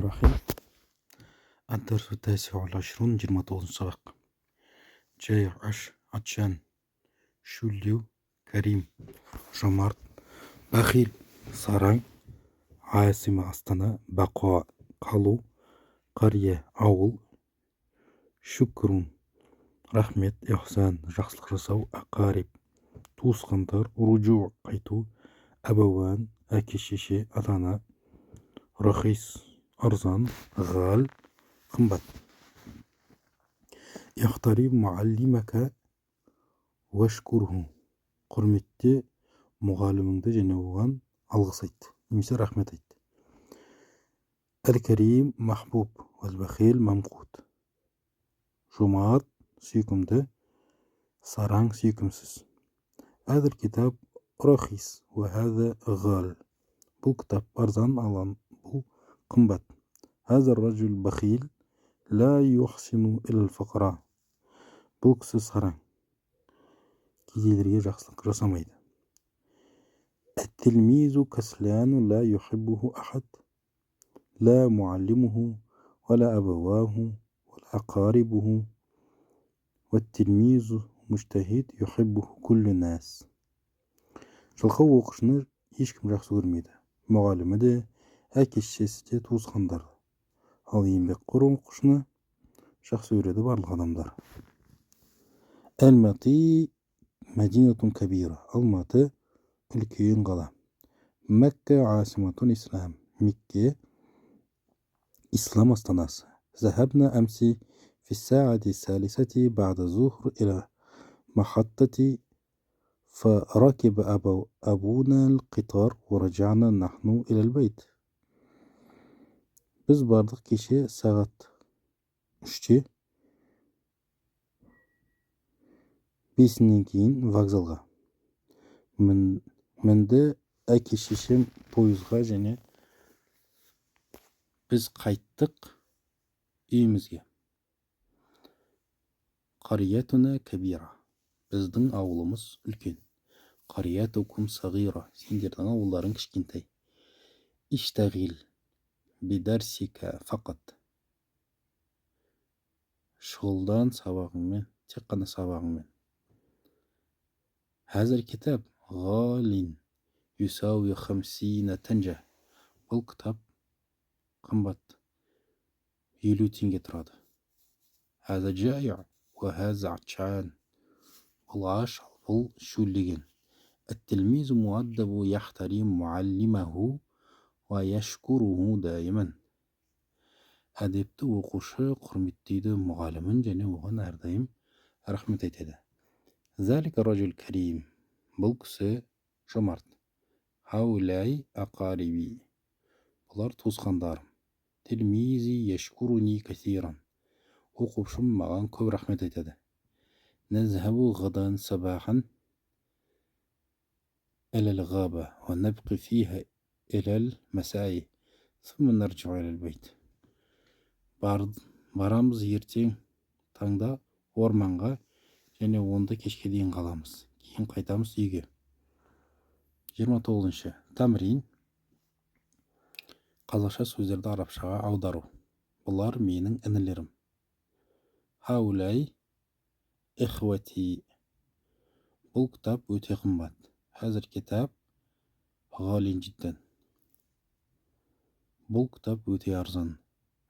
الرحيم. الدرس 29 29 سبق. جاي عطشان شوليو كريم жомарт بخيل сарай عاصمة астана бақуа қалу қария ауыл шүкрун рахмет ихсан жақсылық жасау ақариб туысқандар руджу қайту абауан әке шеше ата ана рахис арзан ғал қымбат яхтариб муаллимака уашкурху құрметте мұғаліміңді және оған алғыс айт немесе рахмет айт. әл-карим махбуб вәл-бахил мамқут жомарт сүйкімді сараң сүйкімсіз. әділ китап рахис уәхәзі ғал бұл кітап арзан алан бұл қымбат. әзір ражул бахил ла юхсину ил-фақра бұл кісі сараң кедейлерге жақсылық жасамайды. التلميذ كسلان لا يحبه أحد لا معلمه ولا أبواه ولا أقاربه والتلميذ مجتهد يحبه كل الناس. Жалқау оқушыны ешкім жақсы көрмейді. Мұғалімі де, әке-шешесі де, туысқандар. Ал еңбекқор оқушыны жақсы көреді барлық адамдар. Алматы мәдинатун кабира. Алматы үлкен қала. Мәккә асиматун ислам. Мекке ислам астанасы. ذهبنا أمس في الساعة الثالثة بعد الظهر إلى محطة فركب أبونا القطار ورجعنا نحن إلى البيت. Biz бардық кеше сағат 3-те 5-нен кейін вокзалға. Мінді әке-шешем пойызға және біз қайттық үйімізге. Қариятуна кабира. Біздің ауылымыз үлкен. Қариятукум сағира. Сендердің ауылдарың кішкентай. Иштағил бидарсика фақат. Шұғылдан сабағыңмен, тек қана сабағыңмен. Хәзір кітап ғалин юсауи 50 тәнжа. Бұл кітап қымбат 50 теңге тұрады. Хәзір жайя ва хәзір атшан. Бұл аш, бұл шүлдеген. التلميذ مؤدب يحترم معلمه ويشكره دائما. Әдепті оқушы құрметтейді мұғалімін және оған әрдайым рахмет айтады. ذلك الرجل كريم. Бұл кісі жомарт. هؤلاء أقاربي. Бұлар туысқандарым. تلميذي يشكرني كثيرا. Оқушым маған көп рахмет айтады. نذهب غدا صباحا إلى الغابة ونبقي فيها إلى المساء ثم نرجع إلى البيت. Барамыз ертең таңда орманға және онда кешке дейін қаламыз. Кейін қайтамыз үйге. 29-шы. Тамрин. Қазақша сөздерді арабшаға аудару. Бұлар менің інілерім. Хаулай ихвати. Бұл кітап өте қымбат. Хәзір кітап ғалин жиддан. Бұл кітап өте арзан.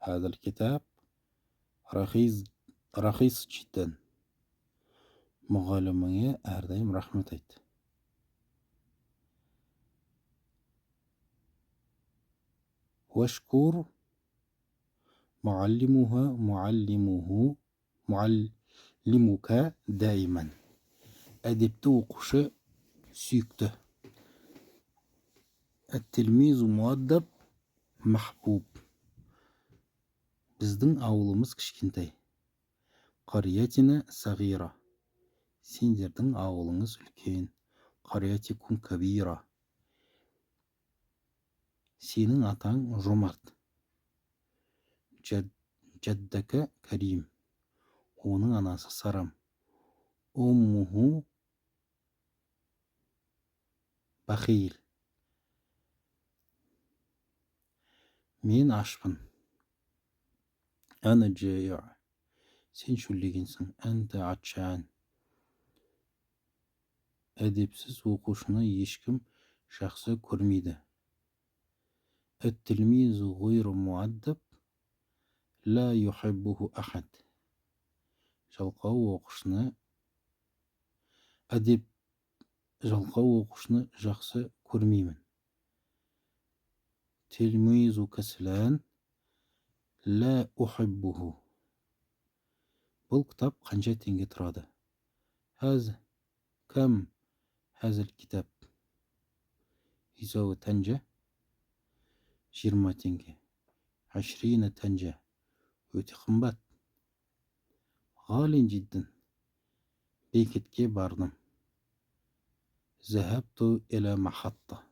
Хәзір кітап рахис жиддан. Мұғаліміңе әрдайым рахмет айт. Вашкур муаллимука дайман. Әдепті оқушы сүйікті. Әт-тилмизу муаддаб махбуб. Біздің ауылымыз кішкентай. Қариятина сағира. Сендердің ауылыңыз үлкен. Қариятикун кабира. Сенің атаң жомарт. Жаддака карим. Оның анасы сарам. Уммуху бахил. Мен ашпын. أنا جائع. Sen шөлдегенсің. Әнті атшан. Әдепсіз оқушыны ешкім жақсы көрмейді. Әт-тилмизу ғойру муаддаб ла юхиббуху ахад. Жалқау оқушыны жақсы көрмеймін. Тилмизу кәсілән ла ухиббуху. Бұл кітап қанша теңге тұрады? Кәм хәзіл кітап? Исауы тәнжә? 20 теңге. 20 тәнжә. Өте қымбат. Ғалин жиддін. Бекетке бардым. Зәһәбту иля махатта.